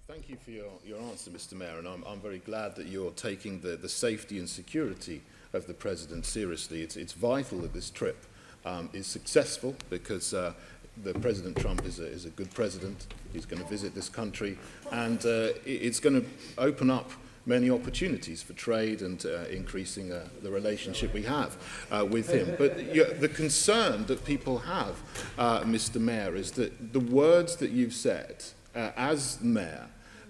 Thank you for your answer, Mr. Mayor, and I'm very glad that you're taking the safety and security of the President seriously. It's vital that this trip is successful because the President Trump is a good president. He's going to visit this country, and it's going to open up many opportunities for trade and increasing the relationship we have with him. But the concern that people have, Mr. Mayor, is that the words that you've said as mayor,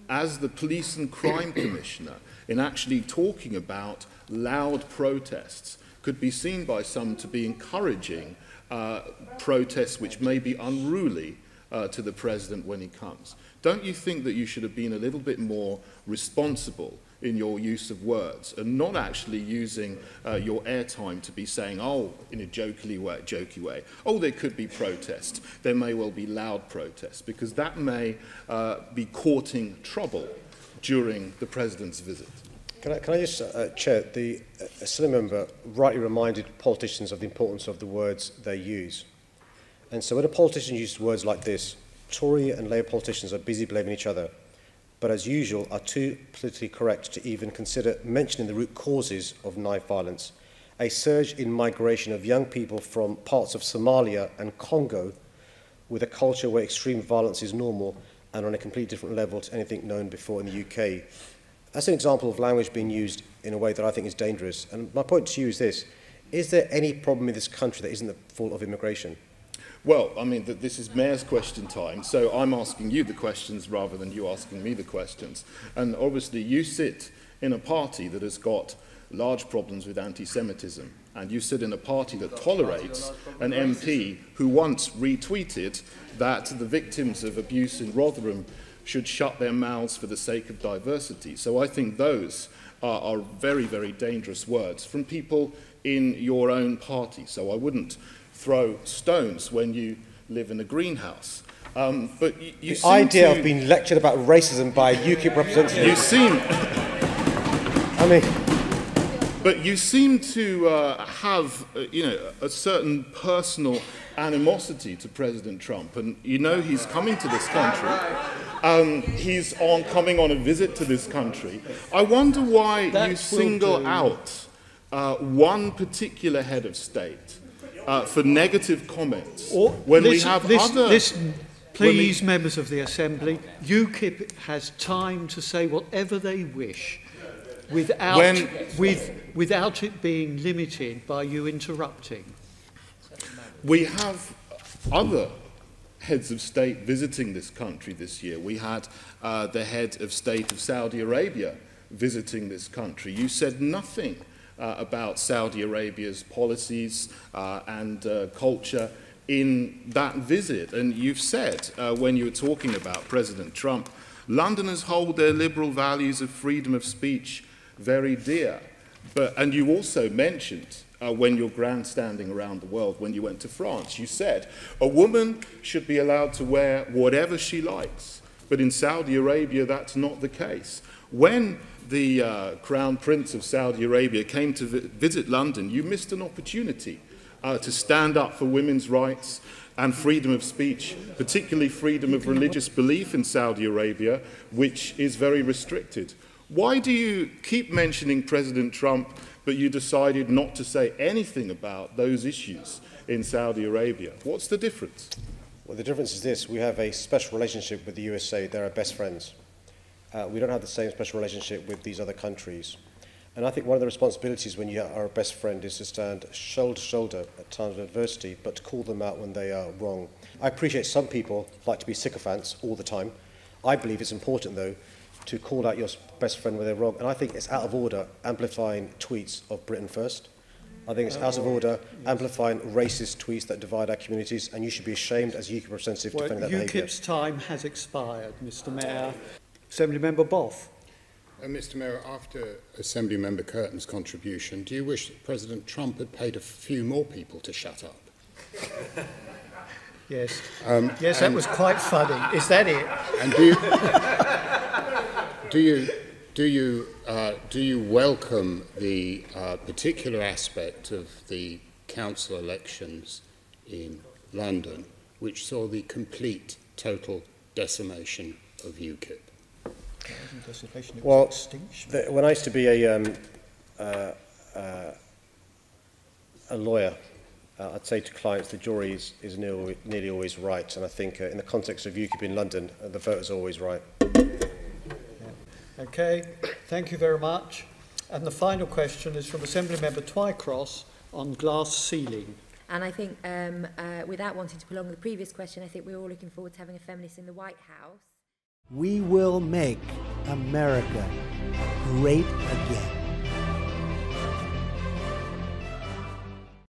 as the Police and Crime Commissioner, in actually talking about loud protests, could be seen by some to be encouraging protests which may be unruly to the President when he comes. Don't you think that you should have been a little bit more responsible in your use of words and not actually using your airtime to be saying, oh, in a jokey way, oh, there could be protests, there may well be loud protests, because that may be courting trouble during the President's visit. Can I just, Chair, the Assembly member rightly reminded politicians of the importance of the words they use. And so when a politician uses words like this, Tory and Labour politicians are busy blaming each other, but as usual are too politically correct to even consider mentioning the root causes of knife violence. A surge in migration of young people from parts of Somalia and Congo, with a culture where extreme violence is normal and on a completely different level to anything known before in the UK. That's an example of language being used in a way that I think is dangerous. And my point to you is this: is there any problem in this country that isn't the fault of immigration? Well, I mean, this is Mayor's question time, so I'm asking you the questions rather than you asking me the questions. And obviously you sit in a party that has got large problems with anti-Semitism, and you sit in a party that tolerates an MP who once retweeted that the victims of abuse in Rotherham should shut their mouths for the sake of diversity. So I think those are very, very dangerous words from people in your own party. So I wouldn't throw stones when you live in a greenhouse. But you the idea of being lectured about racism by UKIP representatives. You seem... I mean... But you seem to have, a certain personal animosity to President Trump, and you know he's coming to this country. He's coming on a visit to this country. I wonder why you single out one particular head of state for negative comments when we have other... Listen, please, members of the Assembly, UKIP has time to say whatever they wish without it being limited by you interrupting. We have other heads of state visiting this country this year. We had the head of state of Saudi Arabia visiting this country. You said nothing about Saudi Arabia's policies and culture in that visit. And you've said, when you were talking about President Trump, Londoners hold their liberal values of freedom of speech very dear. And you also mentioned, when you're grandstanding around the world, when you went to France, you said a woman should be allowed to wear whatever she likes. But in Saudi Arabia, that's not the case. When the Crown Prince of Saudi Arabia came to visit London, you missed an opportunity to stand up for women's rights and freedom of speech, particularly freedom of religious belief in Saudi Arabia, which is very restricted. Why do you keep mentioning President Trump, but you decided not to say anything about those issues in Saudi Arabia? What's the difference? Well, the difference is this: we have a special relationship with the USA. They're our best friends. We don't have the same special relationship with these other countries. And I think one of the responsibilities when you are a best friend is to stand shoulder to shoulder at times of adversity, but to call them out when they are wrong. I appreciate some people like to be sycophants all the time. I believe it's important, though, to call out your best friend when they're wrong. And I think it's out of order amplifying tweets of Britain First. I think it's out of order amplifying racist tweets that divide our communities, and you should be ashamed as UKIP representative defending that behaviour. UKIP's time has expired, Mr. Mayor. Assembly Member Boff. Mr. Mayor, after Assembly Member Kurten's contribution, do you wish that President Trump had paid a few more people to shut up? Yes. Yes, that was quite funny. Is that it? And do you welcome the particular aspect of the council elections in London, which saw the complete, total decimation of UKIP? wasn't legislation, it Well, was extinction. when I used to be a lawyer, I'd say to clients the jury is nearly always right, and I think in the context of UKIP in London, the voter's always right. Yeah. Okay, thank you very much. And the final question is from Assembly Member Twycross on glass ceiling. And I think, without wanting to prolong the previous question, I think we're all looking forward to having a feminist in the White House. We will make America great again.